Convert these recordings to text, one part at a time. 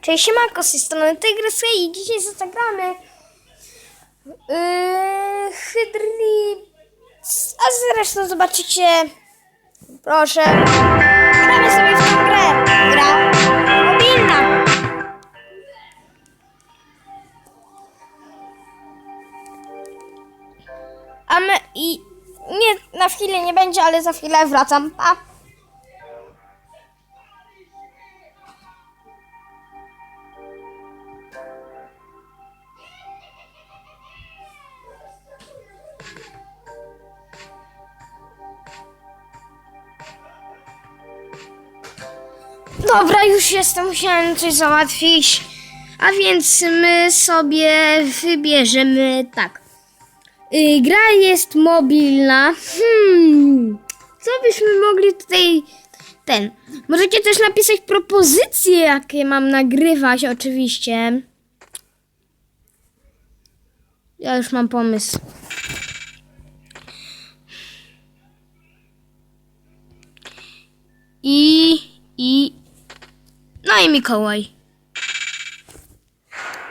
Cześć, siemanko, z tej strony Tygrys i dzisiaj zagramy Hydri... A zresztą zobaczycie, proszę, gramy sobie w tą grę, gra mobilna. A my i nie, na chwilę nie będzie, ale za chwilę wracam, pa. Dobra, już jestem, musiałem coś załatwić. A więc my sobie wybierzemy tak. Gra jest mobilna. Co byśmy mogli tutaj... Możecie też napisać propozycje, jakie mam nagrywać, oczywiście. Ja już mam pomysł. No i Mikołaj.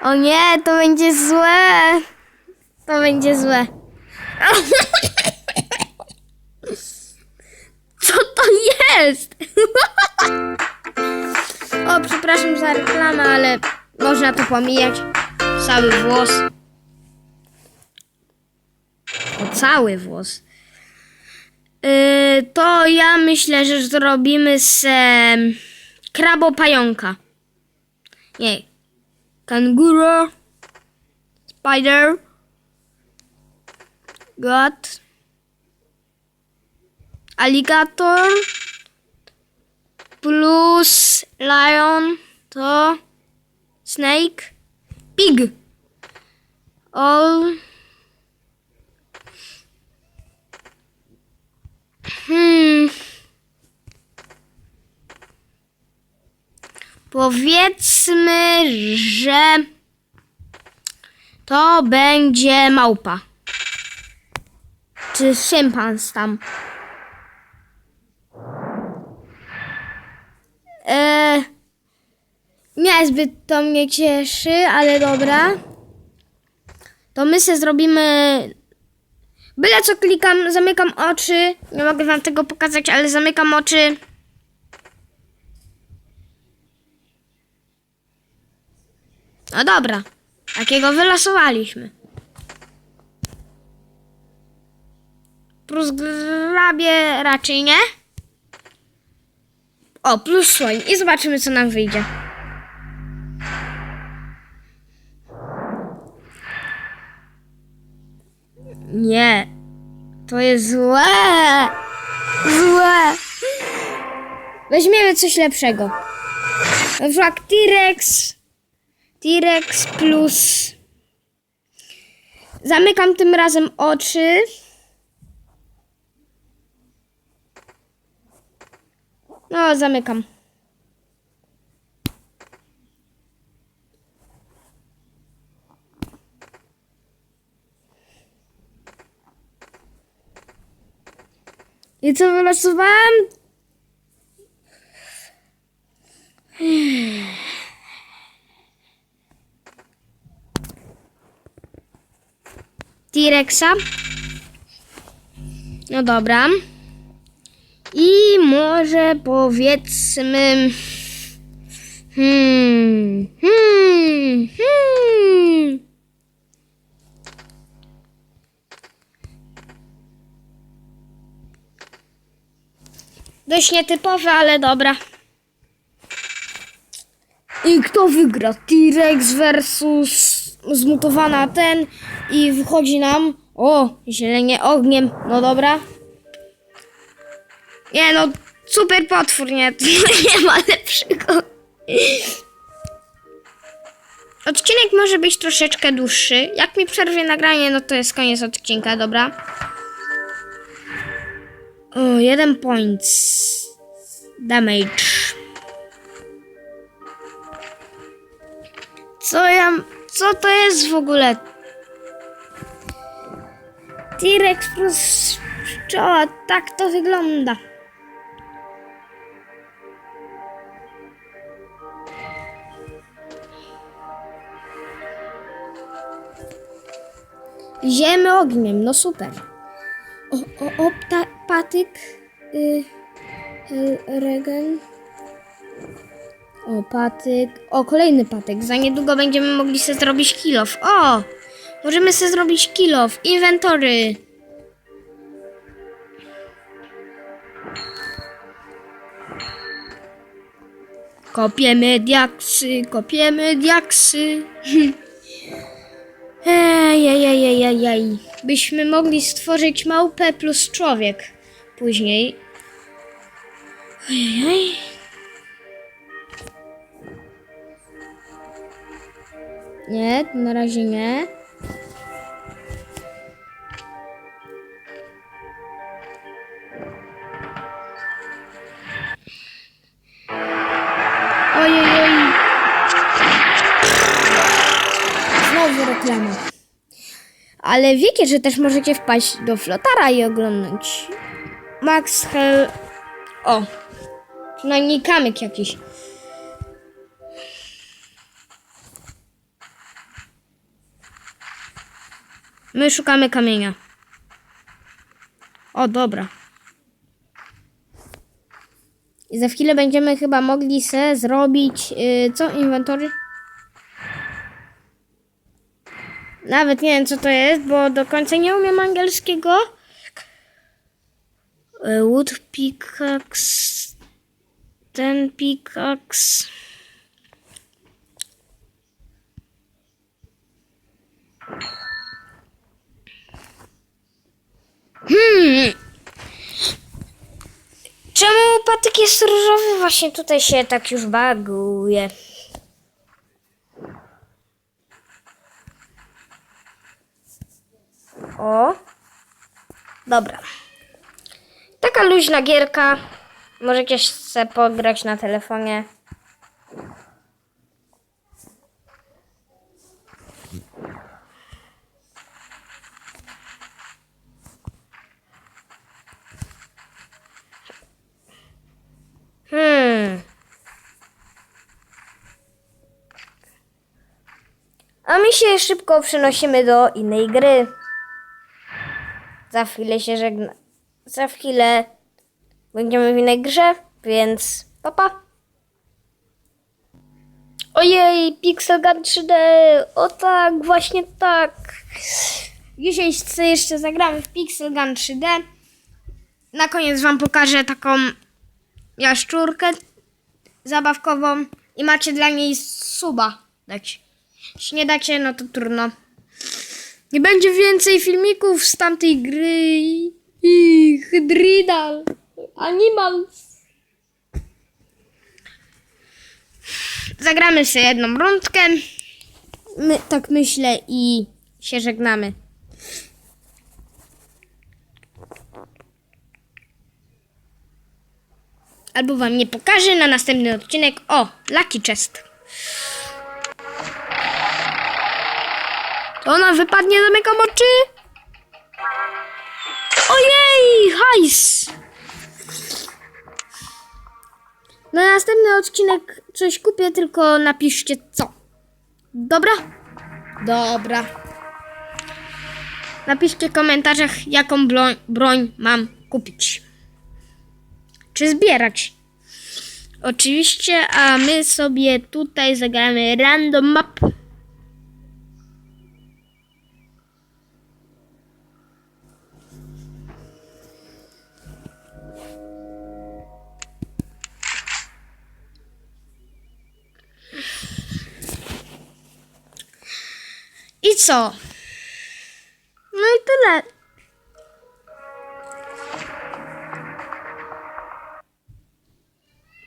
O nie, to będzie złe. To będzie złe. Co to jest? O, przepraszam za reklamę, ale można to pomijać. Cały włos. O, cały włos. To ja myślę, że zrobimy z krabopająka. Nie. Kanguru. Spider. God. Alligator. Plus lion. To snake. Pig. All. Powiedzmy, że to będzie małpa. Czy szympans tam. Niezbyt to mnie cieszy, ale dobra. To my sobie zrobimy... Byle co klikam, zamykam oczy. Nie mogę wam tego pokazać, ale zamykam oczy. No dobra. Takiego wylosowaliśmy. Plus grabie raczej nie. O, plus słoń. I zobaczymy, co nam wyjdzie. Nie. To jest złe. Złe. Weźmiemy coś lepszego. Flag T-Rex. T-Rex plus... Zamykam tym razem oczy. No, zamykam. I co wylosowałem? T-Rexa. No dobra. I może powiedzmy... Dość nietypowe, ale dobra. I kto wygra? T-Rex versus zmutowana ten i wychodzi nam... O, zielenie ogniem. No dobra. Nie no, super potwór, nie? Nie ma lepszego. Odcinek może być troszeczkę dłuższy. Jak mi przerwie nagranie, no to jest koniec odcinka, dobra? O, 1 point. Damage. Co to jest w ogóle? T-Rex plus pszczoła, tak to wygląda. Ziemy ogniem, no super. Patyk. Regen. O, patyk. O, kolejny patyk. Za niedługo będziemy mogli sobie zrobić kill off. O! Możemy sobie zrobić kill off. Inwentory. Kopiemy diaksy. Ej. Byśmy mogli stworzyć małpę plus człowiek później. Ojej. Nie, na razie nie. Ojej. Znowu reklama. Ale wiecie, że też możecie wpaść do Flotara i oglądać. Max Hell... O! Przynajmniej kamyk jakiś. My szukamy kamienia. O, dobra. I za chwilę będziemy chyba mogli se zrobić... co? Inwentory? Nawet nie wiem, co to jest, bo do końca nie umiem angielskiego. Wood pickaxe. Ten pickaxe. Czemu patyk jest różowy? Właśnie tutaj się tak już baguje. O. Dobra. Taka luźna gierka. Możecie sobie pograć na telefonie. A my się szybko przenosimy do innej gry. Za chwilę się żegna. Za chwilę będziemy w innej grze, więc papa. Ojej, Pixel Gun 3D. O tak, właśnie tak. Dzisiaj jeszcze zagramy w Pixel Gun 3D. Na koniec wam pokażę taką jaszczurkę zabawkową i macie dla niej suba dać. Jeśli nie dacie, no to trudno. Nie będzie więcej filmików z tamtej gry. Hydridal. Animals. Zagramy sobie jedną rundkę. Tak myślę i się żegnamy. Albo wam nie pokażę na następny odcinek. O, Lucky Chest. To ona wypadnie, zamykam oczy. Ojej, hajs. Na następny odcinek coś kupię, tylko napiszcie co. Dobra? Dobra. Napiszcie w komentarzach, jaką broń mam kupić. Czy zbierać. Oczywiście, a my sobie tutaj zagramy random map. I co? No i tyle.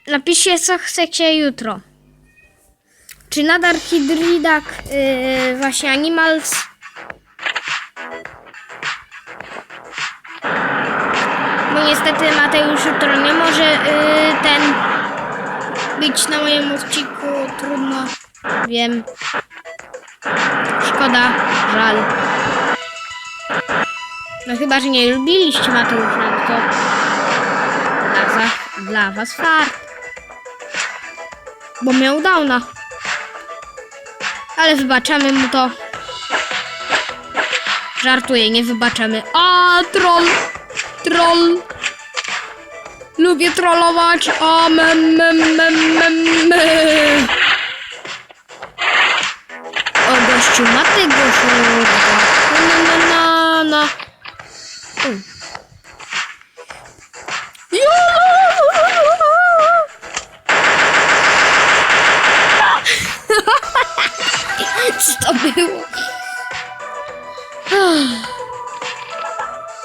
Napiszcie, co chcecie jutro. Czy nadal Hydridak, właśnie Animals? Bo niestety Mateusz jutro nie może być na moim odcinku. Trudno. Wiem. Szkoda. Żal. No chyba, że nie lubiliście Mateusza, to dla was fart. Bo miał downa. Ale wybaczamy mu to. Żartuję, nie wybaczamy. A, troll! Troll! Lubię trollować. A, O, gościu, ma tego środka. Na. Co to było?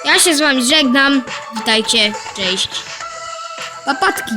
Ja się z wami żegnam. Witajcie, cześć. Papatki.